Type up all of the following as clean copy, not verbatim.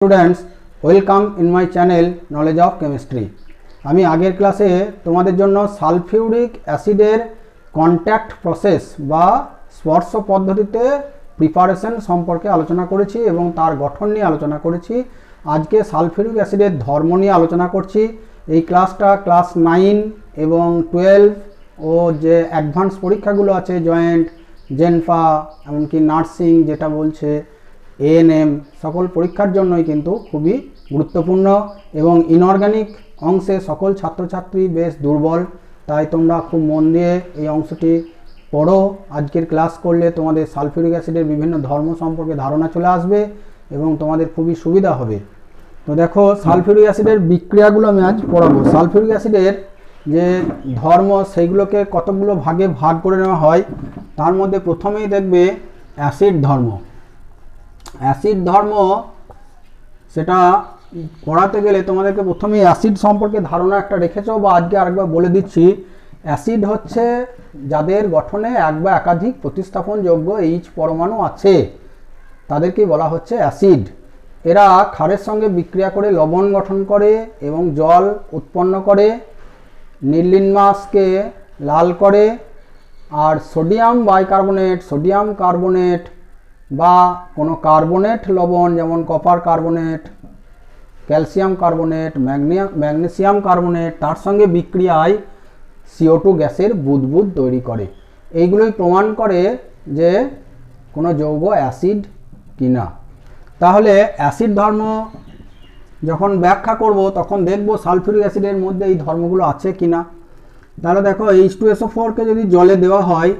Students welcome in my channel knowledge of chemistry. আমি আগের ক্লাসে তোমাদের জন্য সালফিউরিক অ্যাসিডের কন্ট্যাক্ট প্রসেস বা স্পর্শ পদ্ধতিতে প্রিপারেশন সম্পর্কে আলোচনা করেছি এবং তার গঠন নিয়ে আলোচনা করেছি। আজকে সালফিউরিক অ্যাসিডের ধর্ম নিয়ে আলোচনা করছি। এই ক্লাসটা ক্লাস 9 এবং 12 ও যে অ্যাডভান্স পরীক্ষাগুলো আছে জয়েন্ট জেনফা এমনকি নার্সিং যেটা বলছে এএনএম সকল পরীক্ষার জন্যই কিন্তু খুবই গুরুত্বপূর্ণ এবং ইনঅর্গানিক অংশে সকল ছাত্রছাত্রী বেশ দুর্বল, তাই তোমরা খুব মন দিয়ে এই অংশটি পড়ো। আজকের ক্লাস করলে তোমাদের সালফিউরিক অ্যাসিডের বিভিন্ন ধর্ম সম্পর্কে ধারণা চলে আসবে এবং তোমাদের খুবই সুবিধা হবে। তো দেখো, সালফিউরিক অ্যাসিডের বিক্রিয়াগুলো আমি আজ পড়াবো। সালফিউরিক অ্যাসিডের যে ধর্ম সেইগুলোকে কতগুলো ভাগে ভাগ করে নেওয়া হয়। তার মধ্যে প্রথমেই দেখবে অ্যাসিড ধর্ম। অ্যাসিড ধর্ম সেটা পড়াতে গেলে তোমাদেরকে প্রথমে অ্যাসিড সম্পর্কে ধারণা একটা রেখেছো বা আজকে আরেকবার বলে দিচ্ছি। অ্যাসিড হচ্ছে যাদের গঠনে এক বা একাধিক প্রতিস্থাপনযোগ্য এইচ পরমাণু আছে, তাদেরকেই বলা হচ্ছে অ্যাসিড। এরা ক্ষারের সঙ্গে বিক্রিয়া করে লবণ গঠন করে এবং জল উৎপন্ন করে, নীললিনমাসকে লাল করে, আর সোডিয়াম বাইকার্বনেট, সোডিয়াম কার্বনেট বা কোনো কার্বনেট লবণ যেমন copper carbonate, calcium carbonate, magnesium carbonate তার সঙ্গে বিক্রিয়ায় CO2 গ্যাসের বুদবুদ তৈরি করে। এইগুলোই প্রমাণ করে যে কোনো যৌগ অ্যাসিড কিনা। তাহলে অ্যাসিড ধর্ম যখন ব্যাখ্যা করব তখন দেখব সালফিউরিক অ্যাসিডের মধ্যে এই ধর্মগুলো আছে কিনা। তাহলে দেখো, H2SO4কে যদি জলে দেওয়া হয়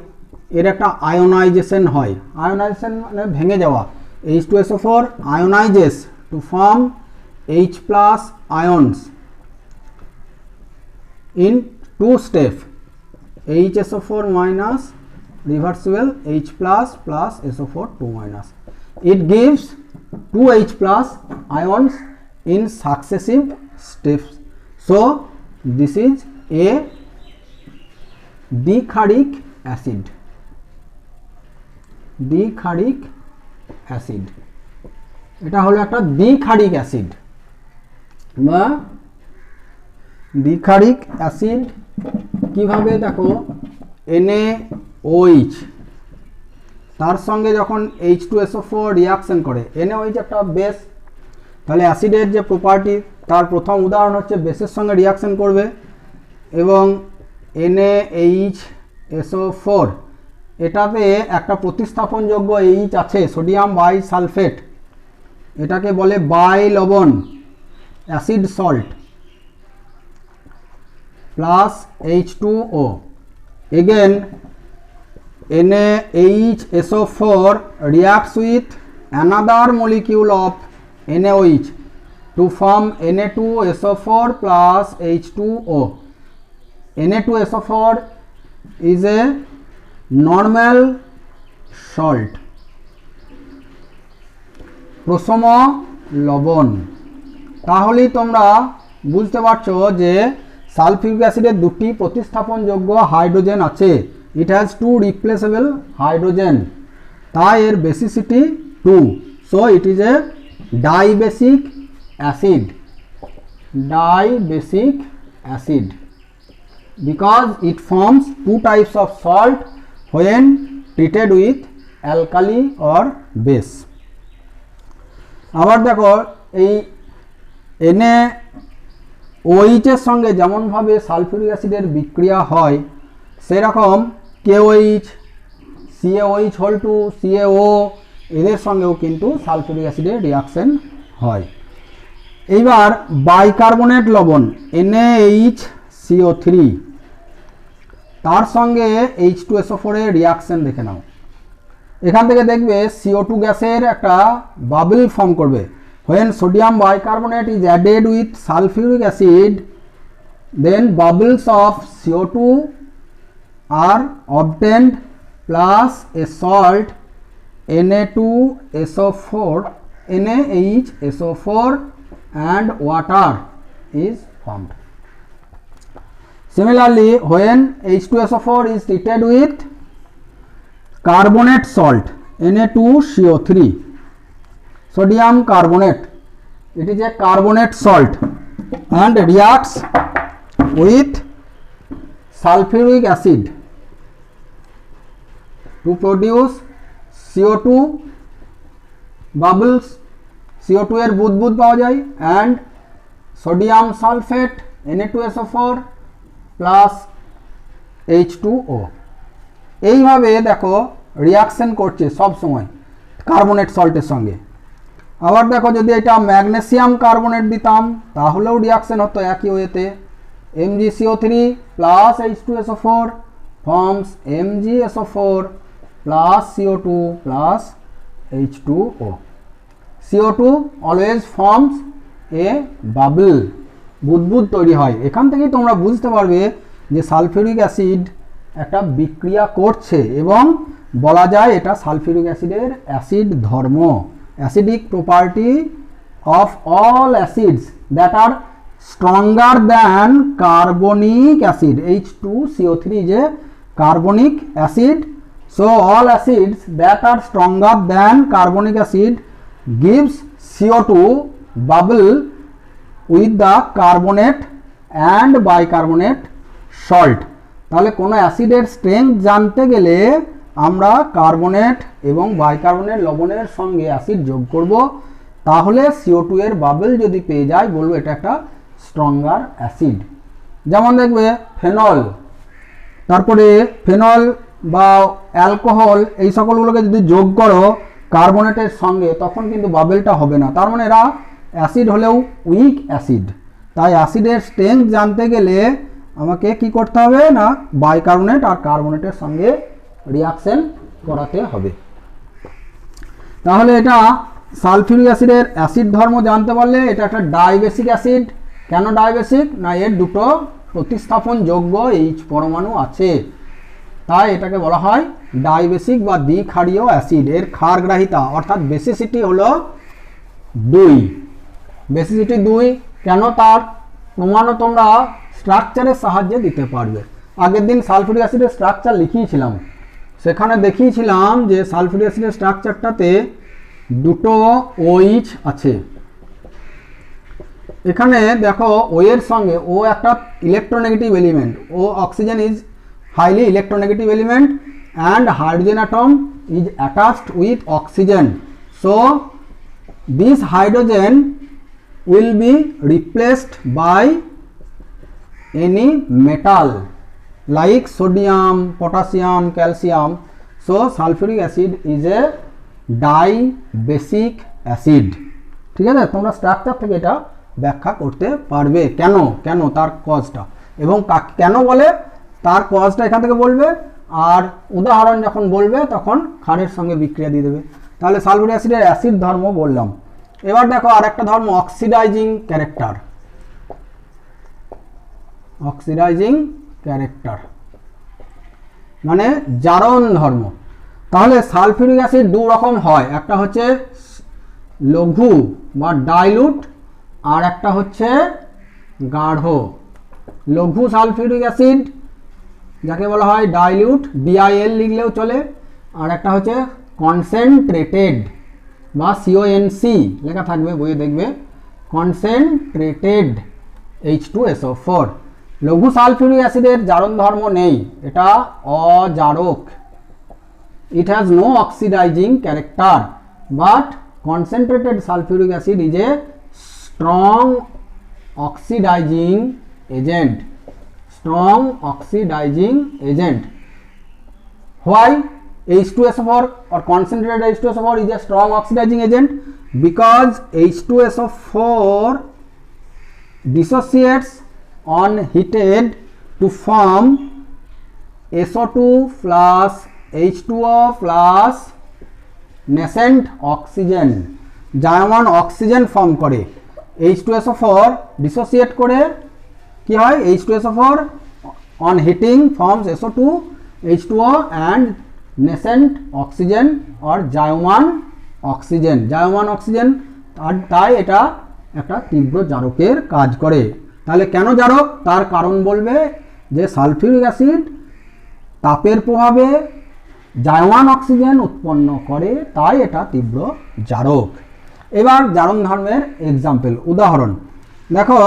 এর একটা আয়োনাইজেশন হয়। আয়োনাইজেশন মানে ভেঙে যাওয়া। H2SO4 ionises to form H+ ions in 2 steps. HSO4 minus reversible H+ plus SO4 2 minus. It gives 2 H+ ions in successive steps. So this is a dicharic acid. Dicharic acid এটা হলো একটা দ্বিক্ষারিক acid বা দ্বিক্ষারিক acid. কিভাবে দেখো, NaOH তার সঙ্গে যখন H2SO4 reaction করে, NaOH একটা বেস, তাহলে অ্যাসিডের যে প্রপার্টি তার প্রথম উদাহরণ হচ্ছে বেসের সঙ্গে রিয়াকশন করবে এবং NaHSO4 এটাতে একটা প্রতিস্থাপনযোগ্য এইচ আছে সোডিয়াম বাইসালফেট, এটাকে বলে বাই লবণ acid salt plus H2O। Again NaHSO4 reacts with another molecule of NaOH to form Na2SO4 plus H2O. Na2SO4 is a normal salt, প্রশম লবণ। তাহলেই তোমরা বুঝতে পারছো যে সালফিউরিক অ্যাসিডের দুটি প্রতিস্থাপনযোগ্য হাইড্রোজেন আছে। ইট হ্যাজ 2 রিপ্লেসেবল হাইড্রোজেন, তাই এর basicity 2। So it is a dibasic acid. Dibasic acid because it forms 2 types of salt when treated with alkali or base. আবার দেখো, এই NaOH এর সঙ্গে যেমনভাবে সালফিউরিক অ্যাসিডের বিক্রিয়া হয় সেরকম KOH, CaOH2, CaO এদের সঙ্গেও কিন্তু সালফিউরিক অ্যাসিডের রিয়াকশন হয়। এইবার বাইকার্বনেট লবণ NaHCO3 তার সঙ্গে H2SO4 এর রিয়াকশন দেখে নাও। এখান থেকে দেখবে CO2 গ্যাসের একটা বাবল ফর্ম করবে। when sodium bicarbonate is added with sulfuric acid, then bubbles of CO2 are obtained plus a salt Na2SO4, NaHSO4 and water is formed. Similarly, when H2SO4 is treated with carbonate salt Na2CO3 sodium carbonate it is a carbonate salt and reacts with sulfuric acid to produce CO2 bubbles, CO2 এর বুদবুদ পাওয়া যায় and sodium sulfate Na2SO4 plus H2O। এইভাবে দেখো reaction করছে সব সময় carbonate সল্টের সঙ্গে। আবার দেখো যদি এটা ম্যাগনেসিয়াম কার্বনেট দিতাম তাহলেও রিয়াকশন হতো একই ওয়েতে, MgCO3 plus H2SO4 forms MgSO4 plus CO2 plus H2O। CO2 always forms a bubble, বুদবুদ তৈরি হয়। এখান থেকেই তোমরা বুঝতে পারবে যে সালফিউরিক অ্যাসিড একটা বিক্রিয়া করছে এবং বলা যায় এটা সালফিউরিক অ্যাসিডের অ্যাসিড ধর্ম। Acidic property of all acids that R stronger than carbonic acid, H2CO3 যে carbonic acid, so all acids that are stronger than carbonic acid gives CO2 bubble with the carbonate and bicarbonate salt। তাহলে কোনো অ্যাসিডের strength জানতে গেলে আমরা carbonate এবং bicarbonate লবণের সঙ্গে অ্যাসিড যোগ করব, তাহলে CO2 এর বাবল যদি পেয়ে যাই বলবো এটা একটা স্ট্রঙ্গার অ্যাসিড। যেমন দেখবে ফেনল, তারপরে ফেনল বা অ্যালকোহল এই সকলগুলোকে যদি যোগ করো কার্বনেটের সঙ্গে তখন কিন্তু বাবেলটা হবে না, তার মানে এরা অ্যাসিড হলেও উইক অ্যাসিড। তাই অ্যাসিডের স্ট্রেংথ জানতে গেলে আমাকে কি করতে হবে না বাইকার্বনেট আর কার্বনেটের সঙ্গে রিয়াকশন করাতে হবে। তাহলে এটা সালফিউরিক অ্যাসিডের অ্যাসিড ধর্ম জানতে পারলে এটা একটা ডাইবেসিক অ্যাসিড। কেন ডাইবেসিক? না এর দুটো প্রতিস্থাপন যোগ্য H পরমাণু আছে, তাই এটাকে বলা হয় ডাইবেসিক বা দ্বিক্ষারীয় অ্যাসিড। এর ক্ষারগ্রাহিতা অর্থাৎ বেসিসিটি হলো 2, বেসিসিটি 2। কেন? তার প্রমাণও তোমরা স্ট্রাকচারের সাহায্যে দিতে পারবে। আগের দিন সালফিউরিক অ্যাসিডের স্ট্রাকচার লিখিয়েছিলাম, সেখানে দেখিয়েছিলাম যে সালফিউরিক অ্যাসিডের স্ট্রাকচারটাতে দুটো OH আছে। এখানে দেখো ও এর সঙ্গে ও একটা ইলেকট্রোনেগেটিভ এলিমেন্ট, ও oxygen is highly electronegative element and hydrogen atom is attached with oxygen, so this hydrogen will be replaced by any metal like sodium, potassium, calcium, so sulfuric acid is a dibasic acid. ঠিক আছে, তোমরা structure থেকে এটা ব্যাখ্যা করতে পারবে কেন কেন তার কজটা, এবং কেন বলে তার কজটা এখান থেকে বলবে, আর উদাহরণ যখন বলবে তখন ক্ষারের সঙ্গে বিক্রিয়া দিয়ে দেবে। তাহলে সালফিউরিক অ্যাসিডের অ্যাসিড ধর্ম বললাম। এবার দেখো আর একটা ধর্ম অক্সিডাইজিং ক্যারেক্টার। অক্সিডাইজিং ক্যারেক্টার মানে জারণ ধর্ম। তাহলে সালফিউরিক অ্যাসিড দু রকম হয়, একটা হচ্ছে লঘু বা ডাইলুট, আর একটা হচ্ছে গাঢ়। লঘু সালফিউরিক অ্যাসিড যাকে বলা হয় ডাইলিউট, DIL লিখলেও চলে, আর একটা হচ্ছে কনসেন্ট্রেটেড বা CONC লেখা থাকবে বইয়ে দেখবে, কনসেন্ট্রেটেড H2SO4। লঘু সালফিউরিক অ্যাসিডের জারণ ধর্ম নেই, এটা অজারক, it has no oxidizing character, but concentrated sulfuric acid is a strong oxidizing agent, strong oxidizing agent. Why H2SO4 or concentrated H2SO4 is a strong oxidizing agent? Because H2SO4 dissociates on heated to form SO2 plus H2O plus nascent oxygen, জায়মান oxygen form করে। H2SO4 dissociate করে কি হয়, H2SO4 on heating forms SO2, H2O and nascent oxygen or জায়মান oxygen, জায়মান oxygen. আর তাই এটা একটা তীব্র জারকের কাজ করে। তাহলে কেন জারক, তার কারণ বলবে যে সালফিউরিক অ্যাসিড তাপের প্রভাবে জায়মান অক্সিজেন উৎপন্ন করে, তাই এটা তীব্র জারক। এবার জারণ ধর্মের এক্সাম্পল উদাহরণ দেখো,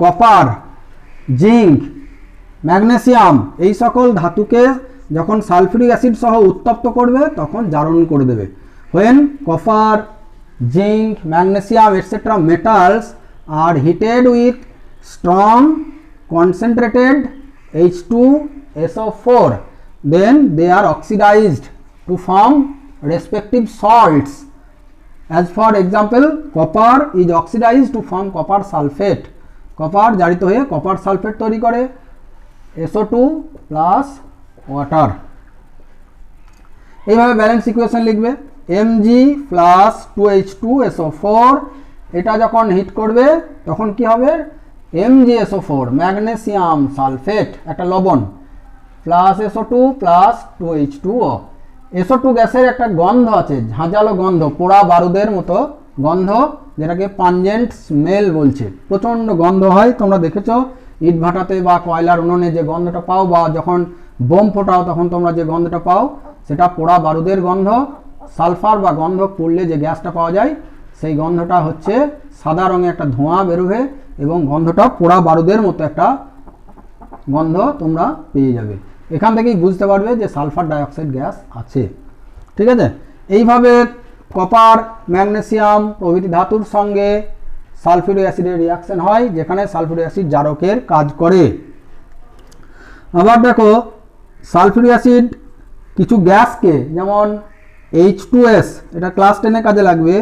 কপার, জিঙ্ক, ম্যাগনেসিয়াম এই সকল ধাতুকে যখন সালফিউরিক অ্যাসিড সহ উত্তপ্ত করবে তখন জারণ করে দেবে। when copper, zinc, magnesium etc. metals are heated with strong concentrated H2SO4, then they are oxidized to form respective salts. As for example, copper is oxidized to form copper sulfate. Copper জারিত হয়ে copper sulphate তৈরি করে SO2 plus water. এইভাবে balance equation লিখবে, Mg plus 2H2SO4, এটা যখন hit করবে তখন কি হবে, MgSO4 ম্যাগনেসিয়াম সালফেট একটা লবণ plus SO2 plus 2H2O। SO2 গ্যাসের একটা গন্ধ আছে, ঝাঁঝালো গন্ধ, পোড়া বারুদের মতো গন্ধ, যেটাকে পাঞ্জেন্ট স্মেল বলছে। প্রচণ্ড গন্ধ হয়, তোমরা দেখেছো ইট ভাটাতে বা কয়লার উনুনে যে গন্ধটা পাও বা যখন বোম ফোটাও তখন তোমরা যে গন্ধটা পাও সেটা পোড়া বারুদের গন্ধ। সালফার বা গন্ধক পড়লে যে গ্যাসটা পাওয়া যায় সেই গন্ধটা হচ্ছে সাদা রঙে একটা ধোঁয়া বেরোবে এবং গন্ধটা পোড়া বারুদের মতো একটা গন্ধ তোমরা পেয়ে যাবে। এখান থেকেই বুঝতে পারবে যে সালফার ডাইঅক্সাইড গ্যাস আছে। ঠিক আছে, এইভাবে কপার, ম্যাগনেসিয়াম প্রভৃতি ধাতুর সঙ্গে সালফিউরিক অ্যাসিডের রিয়াকশন হয়, যেখানে সালফিউরিক অ্যাসিড জারকের কাজ করে। আবার দেখো, সালফিউরিক অ্যাসিড কিছু গ্যাসকে, যেমন H2S, এটা ক্লাস 10-এ কাজে লাগবে,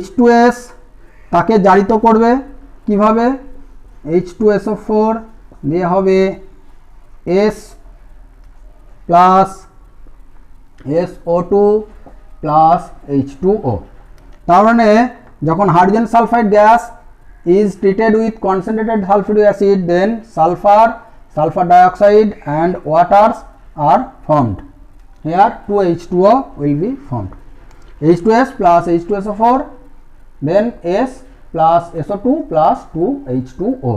H2S তাকে জারিত করবে কিভাবে, H2SO4 দিয়ে হবে S plus SO2 plus H2O। তার মানে যখন hydrogen sulphide gas is treated with concentrated sulfuric acid, then sulfur dioxide and waters are formed. Here 2H2O will be formed, H2S plus H2SO4, then S plus SO2 plus 2H2O।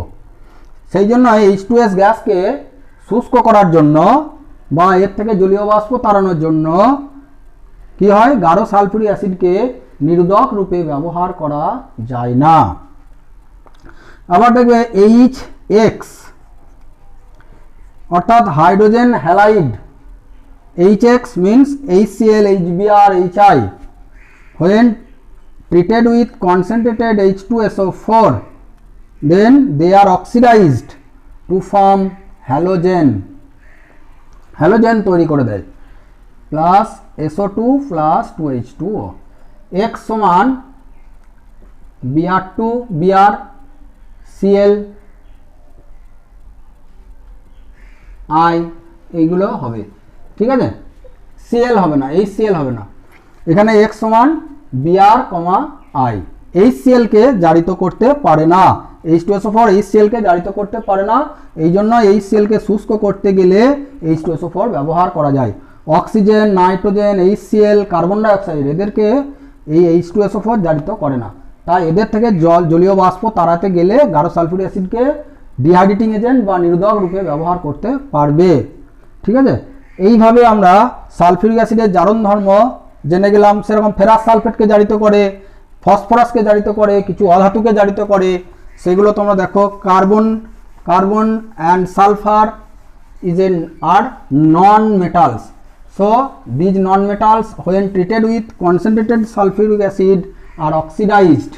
সেই জন্য H2S গ্যাসকে শুষ্ক করার জন্য বা এর থেকে জলীয় বাষ্প তাড়ানোর জন্য কি হয়, গাঢ় সালফিউরিক অ্যাসিডকে নিরোধক রূপে ব্যবহার করা যায় না। আবার দেখবে HX অর্থাৎ hydrogen halide, HX means HCl, HBr, HI. When treated with concentrated H2SO4, then they are oxidized to form halogen. Halogen তৈরি করে দেয়, plus SO2 plus 2H2O। X সমান Br2 Br Cl I এইগুলো হবে। ঠিক আছে, Cl হবে না, HCl হবে না, এখানে X সমান Br, I। HCl কে জারিত করতে পারে না, H2SO4 HCl কে জারিত করতে পারে না, এই জন্য HCl কে শুষ্ক করতে গেলে H2SO4 ব্যবহার করা যায়। Oxygen, nitrogen, HCl, carbon dioxide এদেরকে এই H2SO4 জারিত করে না, তাই এদের থেকে জলীয় বাষ্প তাড়াতে গেলে গাঢ় সালফিউরিক অ্যাসিডকে ডিহাইড্রেটিং এজেন্ট বা নিরোধক রূপে ব্যবহার করতে পারবে। ঠিক আছে, এইভাবে আমরা সালফিউরিক অ্যাসিডের জারণ ধর্ম জেনে গেলাম। সেরকম ফেরাস সালফেটকে জারিত করে, ফসফরাসকে জারিত করে, কিছু অধাতুকে জারিত করে, সেগুলো তোমরা দেখো। Carbon and sulphur are non-metals. So these non-metals when treated with concentrated sulfuric acid are oxidized.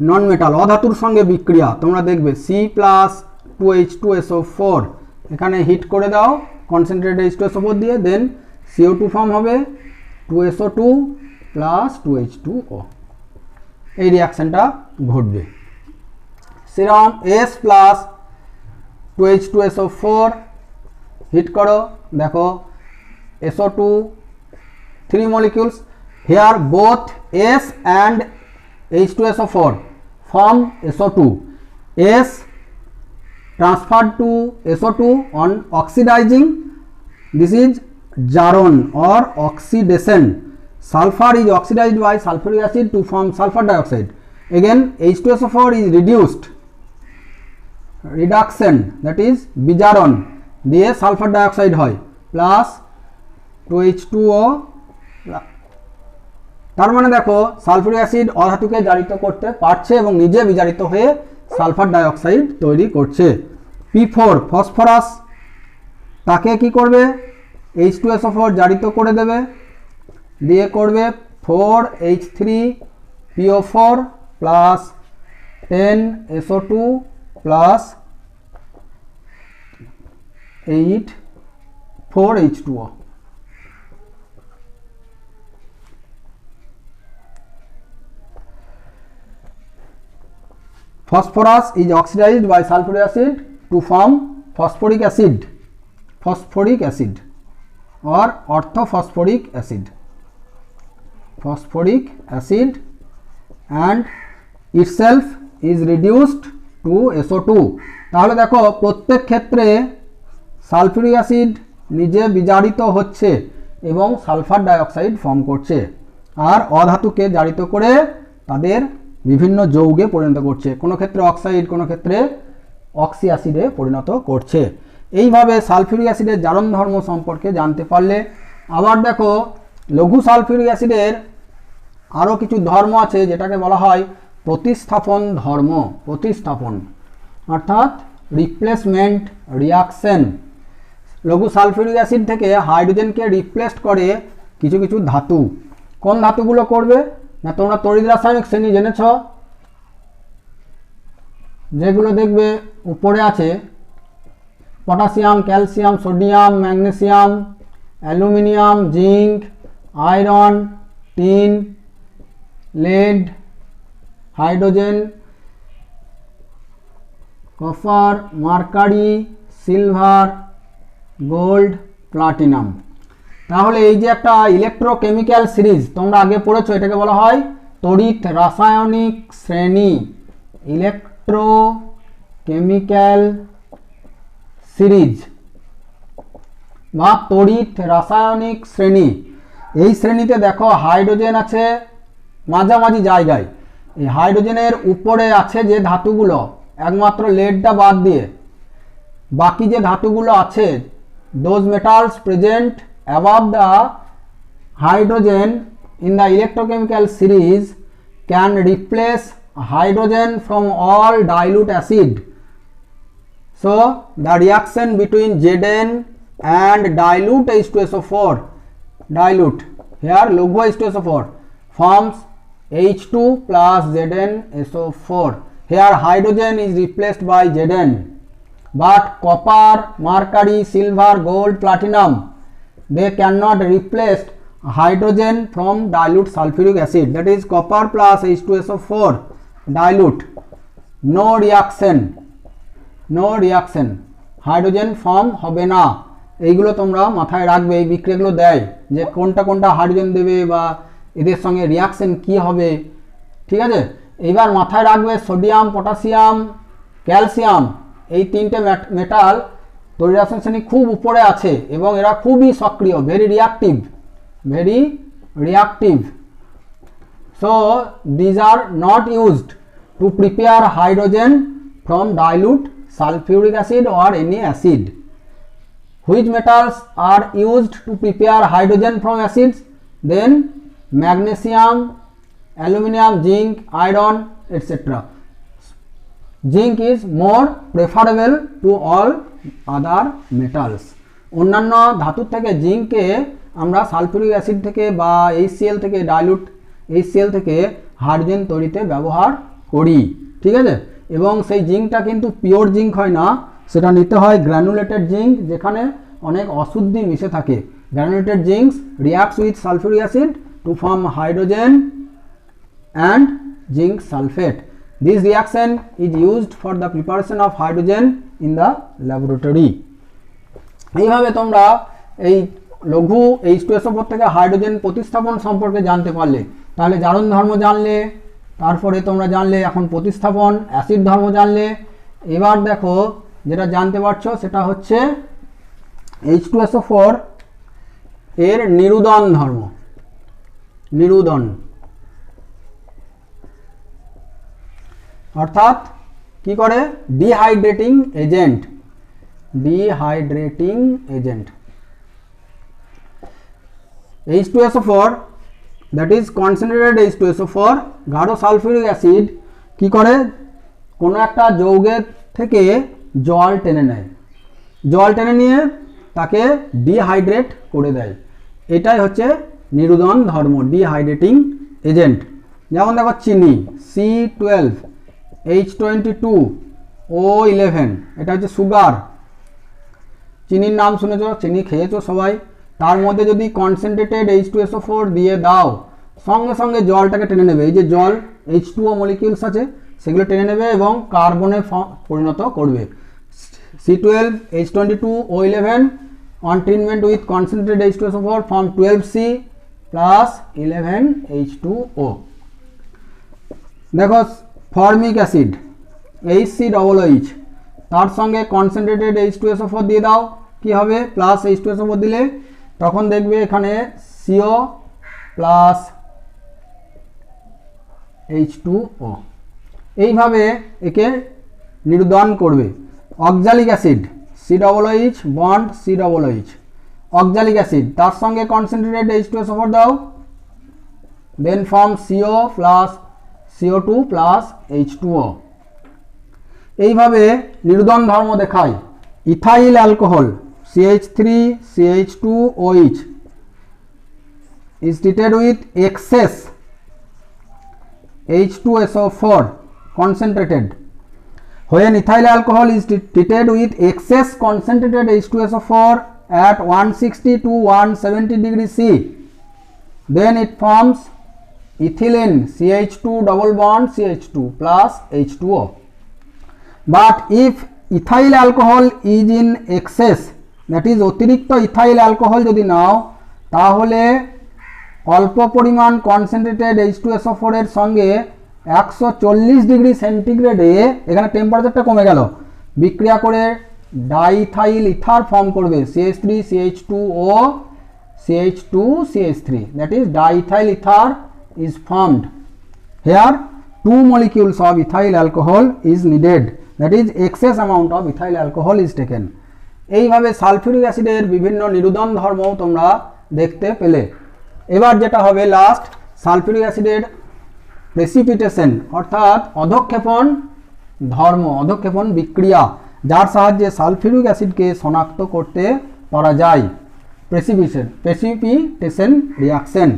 Non-metal অধাতুর সঙ্গে বিক্রিয়া তোমরা দেখবে, C plus 2H2SO4 এখানে হিট করে দাও কনসেন্ট্রেটেড H2SO4 দিয়ে, দেন CO2 ফর্ম হবে 2SO2 প্লাস 2H2O, এই রিয়াকশনটা ঘটবে। সেরকম S প্লাস 2H2SO4 হিট করো, দেখো SO2 3 molecules, here both S and H2SO4 form SO2, S transferred to SO2 on oxidizing, this is Jaron or oxidation. Sulfur is oxidized by sulfuric acid to form sulfur dioxide. Again H2SO4 is reduced, reduction, that is বিজারণ দিয়ে sulphur dioxide হয়, plus 2H2O তার মানে দেখো sulphuric acid অধাতুকে জারিত করতে পারছে এবং নিজে বিজারিত হয়ে সালফার ডাইঅক্সাইড তৈরি করছে। P4 ফসফরাস, তাকে কি করবে, H2SO4 জারিত করে দেবে, দিয়ে করবে 4H3PO4 plus 10SO2 plus 4H2O। Phosphorus is oxidized by sulfuric acid to form phosphoric acid or orthophosphoric acid and itself is reduced to SO2। তাহলে দেখো প্রত্যেক ক্ষেত্রে সালফিউরিক অ্যাসিড নিজে বিজারিত হচ্ছে এবং সালফার ডাইঅক্সাইড ফর্ম করছে, আর অধাতুকে জারিত করে তাদের বিভিন্ন যৌগে পরিণত করছে, কোনো ক্ষেত্রে অক্সাইড, কোনো ক্ষেত্রে অক্সি অ্যাসিডে পরিণত করছে। এইভাবে সালফিউরিক অ্যাসিডের জারণ ধর্ম সম্পর্কে জানতে পারলে। আবার দেখো লঘু সালফিউরিক অ্যাসিডের আরও কিছু ধর্ম আছে যেটাকে বলা হয় প্রতিস্থাপন ধর্ম। প্রতিস্থাপন অর্থাৎ রিপ্লেসমেন্ট রিয়াকশন। লঘু সালফিউরিক অ্যাসিড থেকে হাইড্রোজেনকে রিপ্লেস করে কিছু কিছু ধাতু। কোন ধাতুগুলো করবে না, তোমরা তড়িৎ রাসায়নিক শ্রেণী জেনেছ, যেগুলো দেখবে উপরে আছে potassium, calcium, sodium, magnesium, aluminium, zinc, iron, tin, lead, hydrogen, copper, mercury, silver, gold, platinum. তাহলে এই যে একটা ইলেকট্রোকেমিক্যাল সিরিজ তোমরা আগে পড়েছো, এটাকে বলা হয় তড়িৎ রাসায়নিক শ্রেণী। ইলেকট্রোকেমিক্যাল সিরিজ বা তড়িৎ রাসায়নিক শ্রেণী। এই শ্রেণীতে দেখো হাইড্রোজেন আছে মাঝামাঝি জায়গায়। এই হাইড্রোজেনের উপরে আছে যে ধাতুগুলো, একমাত্র লেডটা বাদ দিয়ে বাকি যে ধাতুগুলো আছে, those metals present above the hydrogen in the electrochemical series can replace hydrogen from all dilute acid. So the reaction between Zn and dilute H2SO4, dilute here লঘু H2SO4 forms H2 plus ZnSO4. Here hydrogen is replaced by Zn, but copper, mercury, silver, gold, platinum, they cannot replace hydrogen from dilute sulfuric acid. That is copper plus H2SO4 dilute, no reaction, hydrogen form হবে না। এইগুলো তোমরা মাথায় রাখবে, এই বিক্রিয়াগুলো দেয় যে কোনটা কোনটা হাইড্রোজেন দেবে বা এদের সঙ্গে রিয়াকশন কি হবে, ঠিক আছে। এইবার মাথায় রাখবে সোডিয়াম, পটাশিয়াম, ক্যালসিয়াম এই তিনটে মেটাল তড়িৎ রাসায়নিক শ্রেণী খুব উপরে আছে এবং এরা খুবই সক্রিয়, very reactive. So these are not used to prepare hydrogen from dilute sulphuric acid or any acid. Which metals are used to prepare hydrogen from acids? Then magnesium, aluminum, zinc, iron, etc. Zinc is more preferable to all other metals. অন্যান্য ধাতুর থেকে জিঙ্ককে আমরা sulphuric acid থেকে বা HCl থেকে dilute HCl থেকে hydrogen তৈরিতে ব্যবহার করি, ঠিক আছে। এবং সেই জিঙ্কটা কিন্তু পিওর জিঙ্ক হয় না, সেটা নিতে হয় গ্র্যানুলেটেড জিঙ্ক, যেখানে অনেক অশুদ্ধি মিশে থাকে। Granulated zincs reacts with sulphuric acid to form hydrogen and zinc sulphate. This reaction is used for the preparation of hydrogen in the laboratory. এইভাবে তোমরা এই লঘু H2SO4 থেকে হাইড্রোজেন প্রতিস্থাপন সম্পর্কে জানতে পারলে। তাহলে জারণ ধর্ম জানলে, তারপরে তোমরা জানলে এখন প্রতিস্থাপন, অ্যাসিড ধর্ম জানলে। এবার দেখো যেটা জানতে পারছো সেটা হচ্ছে H2SO4 এর নিরুদন ধর্ম। নিরুদন অর্থাৎ কি করে, dehydrating agent. H2SO4 that is concentrated H2SO4 গাঢ় সালফিউরিক অ্যাসিড কি করে, কোনো একটা যৌগের থেকে জল টেনে নেয়, জল টেনে নিয়ে তাকে ডিহাইড্রেট করে দেয়, এটাই হচ্ছে নিরুদন ধর্ম, ডিহাইড্রেটিং এজেন্ট। যেমন দেখো চিনি C12H22O11, এটা হচ্ছে সুগার, চিনির নাম শুনেছ, চিনি খেয়েছো সবাই। তার মধ্যে যদি কনসেন্ট্রেটেড H2SO4 দিয়ে দাও, সঙ্গে সঙ্গে জলটাকে টেনে নেবে, এই যে জল H2O মলিকিউলস আছে সেগুলো টেনে নেবে এবং কার্বনে পরিণত করবে। C12H22O11 on treatment with concentrated H2SO4 form 12C plus 11H2O। দেখো ফর্মিক অ্যাসিড HCOOH, তার সঙ্গে কনসেন্ট্রেটেড H2SO4 দিয়ে দাও, কি হবে, প্লাস H2SO4 দিলে তখন দেখবে এখানে CO প্লাস H2O, এইভাবে একে নির্দন করবে। Oxalic acid COOH bond COOH, oxalic acid, তার সঙ্গে কনসেন্ট্রেটেড H2SO4 দাও, then form CO plus CO2 plus H2O। এইভাবে নির্দন ধর্ম দেখায়। Ethyl alcohol CH3CH2OH is treated with excess H2SO4 concentrated. When ethyl alcohol is treated with excess concentrated H2SO4 at 160 to 170 degrees C, then it forms ethylene CH2 double bond CH2 plus H2O. But if ethyl alcohol is in excess, that is অতিরিক্ত ethyl alcohol যদি নাও, তাহলে অল্প পরিমাণ concentrated H2SO4 এর সঙ্গে 140 degree সেন্টিগ্রেডে, এখানে টেম্পারেচারটা কমে গেল, বিক্রিয়া করে ডাইথাইল ইথার ফর্ম করবে CH3CH2O CH2CH3, that is diethyl ether is formed. Here 2 molecules of ethyl alcohol is needed, that is excess amount of ethyl alcohol is taken. এইভাবে সালফিউরিক অ্যাসিডের বিভিন্ন নিরুদন ধর্ম তোমরা দেখতে পেলে। এবার যেটা হবে লাস্ট, সালফিউরিক অ্যাসিডের প্রেসিপিটেশন অর্থাৎ অধঃক্ষেপণ ধর্ম, অধঃক্ষেপণ বিক্রিয়া, যার সাহায্যে সালফিউরিক অ্যাসিডকে শনাক্ত করতে পারা যায়। প্রেসিপিটেশন রিয়াকশন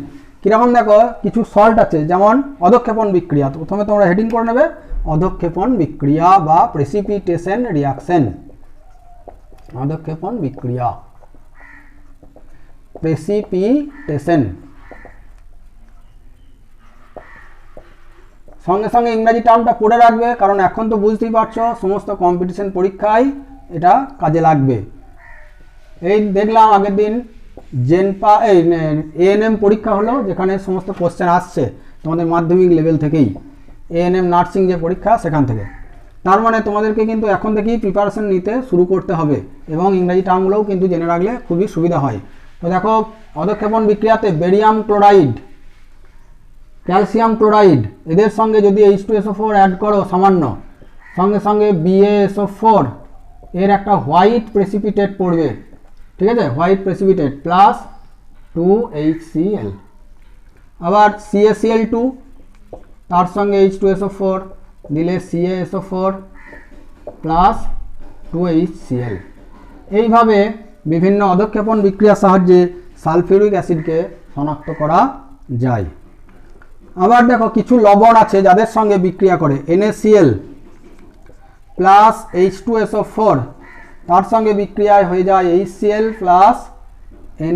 কীরকম দেখো, কিছু সল্ট আছে যেমন অধঃক্ষেপণ বিক্রিয়া, তো প্রথমে তোমরা হেডিং করে নেবে অধঃক্ষেপণ বিক্রিয়া বা প্রেসিপিটেশন রিয়াকশন, অধঃক্ষেপণ বিক্রিয়া প্রেসিপিটেশন। সঙ্গে সঙ্গে ইংরাজি টার্মটা পড়ে রাখবে, কারণ এখন তো বুঝতেই পারছো সমস্ত কম্পিটিশন পরীক্ষায় এটা কাজে লাগবে। এই দেখলাম আগের দিন ANM পরীক্ষা হলো, যেখানে সমস্ত কোশ্চেন আসছে তোমাদের মাধ্যমিক লেভেল থেকেই, ANM নার্সিং যে পরীক্ষা সেখান থেকে। তার মানে তোমাদেরকে কিন্তু এখন থেকেই প্রিপারেশন নিতে শুরু করতে হবে এবং ইংরাজি টার্মগুলোও কিন্তু জেনে রাখলে খুবই সুবিধা হয়। তো দেখো অধঃক্ষেপণ বিক্রিয়াতে বেরিয়াম ক্লোরাইড, ক্যালসিয়াম ক্লোরাইড, এদের সঙ্গে যদি H2SO4 অ্যাড করো সামান্য, সঙ্গে সঙ্গে BaSO4 এর একটা হোয়াইট প্রেসিপিটেট পড়বে, ঠিক আছে, হোয়াইট প্রেসিপিটেট প্লাস 2HCl। আবার CaCl2 তার সঙ্গে H2SO4 দিলে CaSO4 প্লাস 2HCl। এইভাবে বিভিন্ন অধঃক্ষেপণ বিক্রিয়ার সাহায্যে সালফিউরিক অ্যাসিডকে শনাক্ত করা যায়। আবার দেখো কিছু লবণ আছে যাদের সঙ্গে বিক্রিয়া করে NaCl প্লাস H2SO4, তার সঙ্গে বিক্রিয়ায় হয়ে যায় HCl প্লাস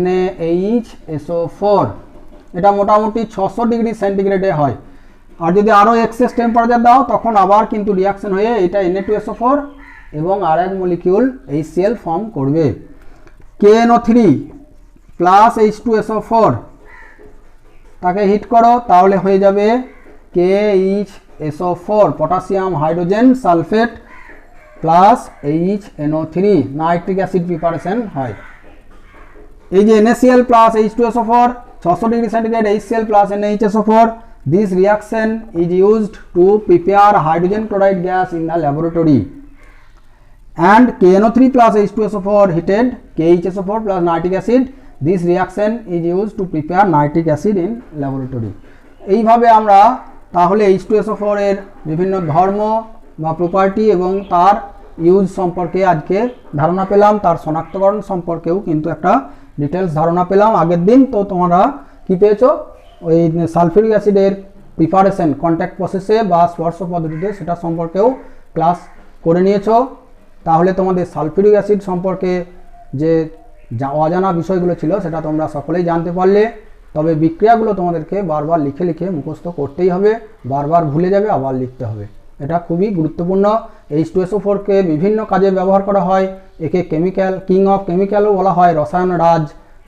NaHSO4, এটা মোটামুটি 600 ডিগ্রি সেন্টিগ্রেডে হয়। আর যদি আরও এক্সেস টেম্পারেচার দাও তখন আবার কিন্তু রিয়াকশন হয়ে এটা Na2SO4 এবং আর এক মলিকিউল HCl ফর্ম করবে। KNO3 প্লাস H2SO4 তাকে হিট করো, তাহলে হয়ে যাবে KHSO4 potassium hydrogen sulphate plus HNO3, nitric acid preparation হয়। এই যে NaCl plus H2SO4 600 degree centigrade HCl plus NaHSO4, this reaction is used to prepare hydrogen chloride gas in the laboratory, and KNO3 plus H2SO4 heated KHSO4 plus nitric acid this reaction is use to prepare nitric acid in laboratory. এইভাবে আমরা তাহলে H2SO4 এর বিভিন্ন ধর্ম বা property এবং তার use সম্পর্কে আজকে ধারণা পেলাম, তার শনাক্তকরণ সম্পর্কেও কিন্তু একটা ডিটেলস ধারণা পেলাম আগের দিন। তো তোমরা কি পেয়েছো, ওই সালফিউরিক অ্যাসিডের প্রিপারেশন কন্ট্যাক্ট প্রসেসে বা স্পর্শ পদ্ধতিতে সেটা সম্পর্কেও ক্লাস করে নিয়েছো। তাহলে তোমাদের সালফিউরিক অ্যাসিড সম্পর্কে যে অজানা বিষয়গুলো ছিল সেটা তোমরা সকলেই জানতে পারলে। তবে বিক্রিয়াগুলো তোমাদেরকে বারবার লিখে লিখে মুখস্থ করতেই হবে, বারবার ভুলে যাবে আবার লিখতে হবে, এটা খুবই গুরুত্বপূর্ণ। H2SO4কে বিভিন্ন কাজে ব্যবহার করা হয়, একে কেমিক্যাল কিং অফ কেমিক্যালও বলা হয়, রসায়ন রাজ,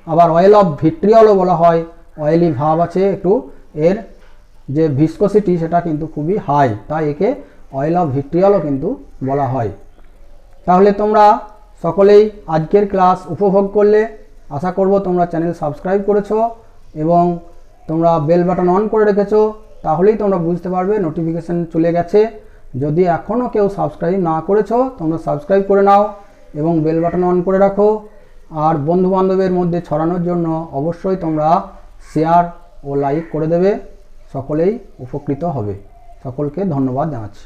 আবার অয়েল অফ ভিট্রিয়লও বলা হয়। অয়েলি ভাব আছে একটু, এর যে ভিসকোসিটি সেটা কিন্তু খুবই হাই, তাই একে অয়েল অফ ভিট্রিয়লও কিন্তু বলা হয়। তাহলে তোমরা সকলেই আজকের ক্লাস উপভোগ করলে, আশা করব তোমরা চ্যানেল সাবস্ক্রাইব করেছো এবং তোমরা বেল বাটন অন করে রেখেছো, তাহলেই তোমরা বুঝতে পারবে নোটিফিকেশান চলে গেছে। যদি এখনও কেউ সাবস্ক্রাইব না করেছো তোমরা সাবস্ক্রাইব করে নাও এবং বেল বাটন অন করে রাখো। আর বন্ধুবান্ধবের মধ্যে ছড়ানোর জন্য অবশ্যই তোমরা শেয়ার ও লাইক করে দেবে, সকলেই উপকৃত হবে। সকলকে ধন্যবাদ জানাচ্ছি।